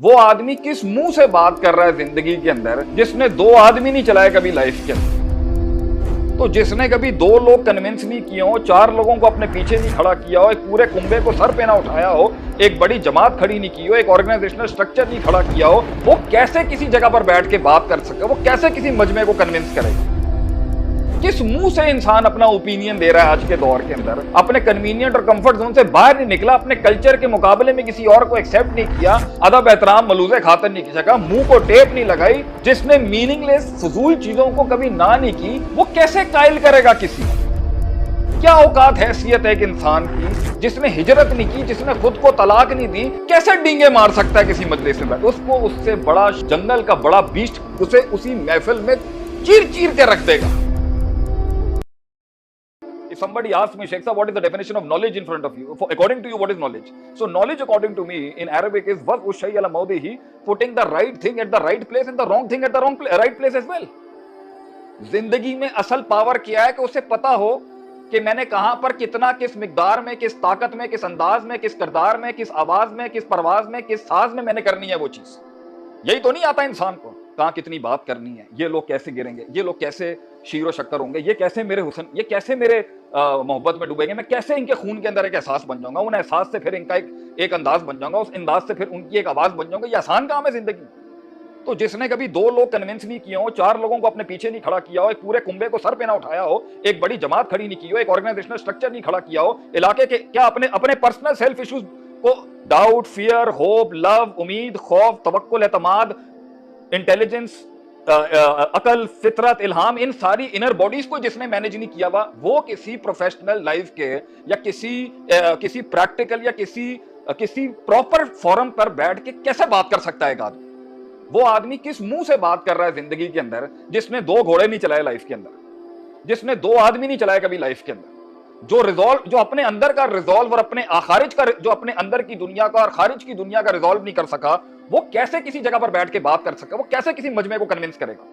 वो आदमी किस मुंह से बात कर रहा है जिंदगी के अंदर जिसने दो आदमी नहीं चलाए कभी लाइफ के अंदर। तो जिसने कभी दो लोग कन्विंस नहीं किए हो, चार लोगों को अपने पीछे नहीं खड़ा किया हो, एक पूरे कुंबे को सर पे ना उठाया हो, एक बड़ी जमात खड़ी नहीं की हो, एक ऑर्गेनाइजेशनल स्ट्रक्चर नहीं खड़ा किया हो, वो कैसे किसी जगह पर बैठ के बात कर सके? वो कैसे किसी मजमे को कन्विंस करेगा? किस मुंह से इंसान अपना ओपिनियन दे रहा है आज के दौर के अंदर? अपने कन्वीनियंट और कंफर्ट जोन से बाहर नहीं निकला, अपने कल्चर के मुकाबले में किसी और को एक्सेप्ट नहीं किया, अदब एहतराम मलूज़े खातर नहीं सका, मुंह को टेप नहीं लगाई, जिसने मीनिंगलेस फजूल चीजों को कभी ना नहीं की, वो कैसे कायल करेगा किसी? क्या औकात हैसियत है एक इंसान की जिसने हिजरत नहीं की, जिसने खुद को तलाक नहीं दी, कैसे डींगे मार सकता है किसी मजलिस में? उसको उससे बड़ा जंगल का बड़ा बीस्ट उसे उसी महफिल में चीर चीर के रख देगा। If somebody asks me, Sheikh Sahab, what is the definition of knowledge in front of you? According to you, what is knowledge? So knowledge, according to me, in Arabic is وَضْعُ الشَّيْءِ عَلَى مَوْضِعِهِ, putting the right thing at the right place and the wrong thing at the right place as well. जिंदगी में असल power क्या है कि उसे पता हो कि मैंने कहां पर कितना, किस मिकदार में, किस ताकत में, किस अंदाज में, किस किरदार में, किस आवाज में, किस परवाज में, किस साज में मैंने करनी है वो चीज। यही तो नहीं आता इंसान को, कहां कितनी बात करनी है, ये लोग कैसे गिरेंगे, ये लोग कैसे शीरो शक्कर होंगे, ये कैसे मेरे हुस्न, ये कैसे मेरे मोहब्बत में डूबेंगे, मैं कैसे इनके खून के अंदर एक एहसास बन जाऊंगा, उन एहसास से फिर इनका एक अंदाज बन जाऊंगा, उस अंदाज से फिर उनकी एक आवाज बन जाऊंगा। ये आसान काम है जिंदगी। तो जिसने कभी दो लोग कन्विंस नहीं किए हो, चार लोगों को अपने पीछे नहीं खड़ा किया हो, एक पूरे कुंबे को सर पे ना उठाया हो, एक बड़ी जमात खड़ी नहीं की हो, एक ऑर्गेनाइजेशनल स्ट्रक्चर नहीं खड़ा किया हो, इलाके के क्या अपने अपने पर्सनल सेल्फ इश्यूज को, डाउट, फियर, होप, लव, उम्मीद, खौफ, तवक्कुल, एतमाद, इंटेलिजेंस, अकल, फितरत, इल्हाम, इन सारी इनर बॉडीज को जिसने मैनेज नहीं किया हुआ, वो किसी प्रोफेशनल लाइफ के या किसी प्रैक्टिकल या किसी प्रॉपर फोरम पर बैठ के कैसे बात कर सकता है एक आदमी? वो आदमी किस मुंह से बात कर रहा है जिंदगी के अंदर जिसने दो घोड़े नहीं चलाए लाइफ के अंदर, जिसने दो आदमी नहीं चलाए कभी लाइफ के अंदर, जो अपने अंदर का रिजॉल्व और अपने खारिज का, जो अपने अंदर की दुनिया का और खारिज की दुनिया का रिजॉल्व नहीं कर सका, वो कैसे किसी जगह पर बैठ के बात कर सका? वो कैसे किसी मजमे को कन्विंस करेगा?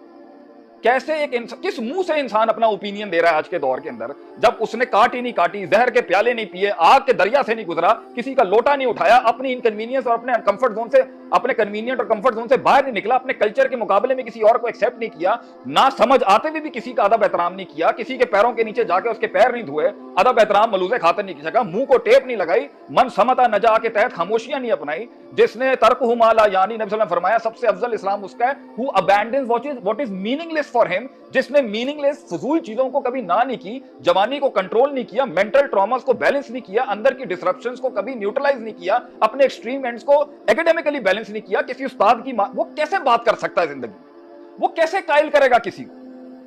कैसे किस मुंह से इंसान अपना ओपिनियन दे रहा है आज के दौर के अंदर, जब उसने काट ही नहीं काटी, जहर के प्याले नहीं पिए, आग के दरिया से नहीं गुजरा, किसी का लोटा नहीं उठाया, अपनी इनकन्वीनियंस और अपने कंफर्ट जोन से, अपने कन्वीनियंट और कंफर्ट जोन से बाहर नहीं निकला, अपने कल्चर के मुकाबले में किसी और को एक्सेप्ट नहीं किया, ना समझ आते हुए भी किसी का अदब एहतराम नहीं किया, किसी के पैरों के नीचे जाके उसके पैर नहीं धोए, अदब एहतराम मलूज़े खातर नहीं सका, मुंह को टेप नहीं लगाई, मन समता नजा के तहत खामोशियां नहीं अपनाई, जिसने तर्कहु मा ला यानी, नबी सल्लल्लाहु अलैहि वसल्लम फरमाया सबसे अफजल इस्लाम उसका है who abandons what is meaningless for him, जिसने मीनिंगलेस फजूल चीजों को कभी ना नहीं की, जवानी को कंट्रोल नहीं किया, मेंटल ट्रॉमास को बैलेंस नहीं किया, अंदर की डिसरप्शंस को कभी न्यूट्रलाइज नहीं किया, अपने एक्सट्रीम एंड्स को एकेडमिकली बैलेंस नहीं किया, किसी उस्ताद की वो कैसे बात कर सकता है जिंदगी? वो कैसे कायल करेगा किसी को?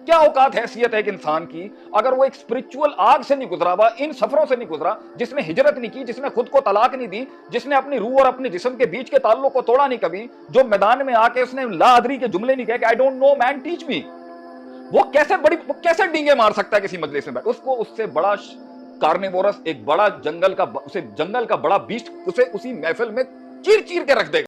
क्या औकात हैसियत है एक इंसान की अगर वो एक स्पिरिचुअल आग से नहीं गुजरा हुआ, इन सफरों से नहीं गुजरा, जिसने हिजरत नहीं की, जिसने खुद को तलाक नहीं दी, जिसने अपनी रूह और अपने जिस्म के बीच के ताल्लुक को तोड़ा नहीं कभी, जो मैदान में आके उसने ला अदरी के जुमले नहीं कहे कि I don't know man teach me, वो कैसे डींगे मार सकता है किसी मजलिस में बैठ? उसको उससे बड़ा कार्निवोरस, एक बड़ा जंगल का बड़ा बीस्ट उसे उसी महफिल में चीर चीर के रख देगा।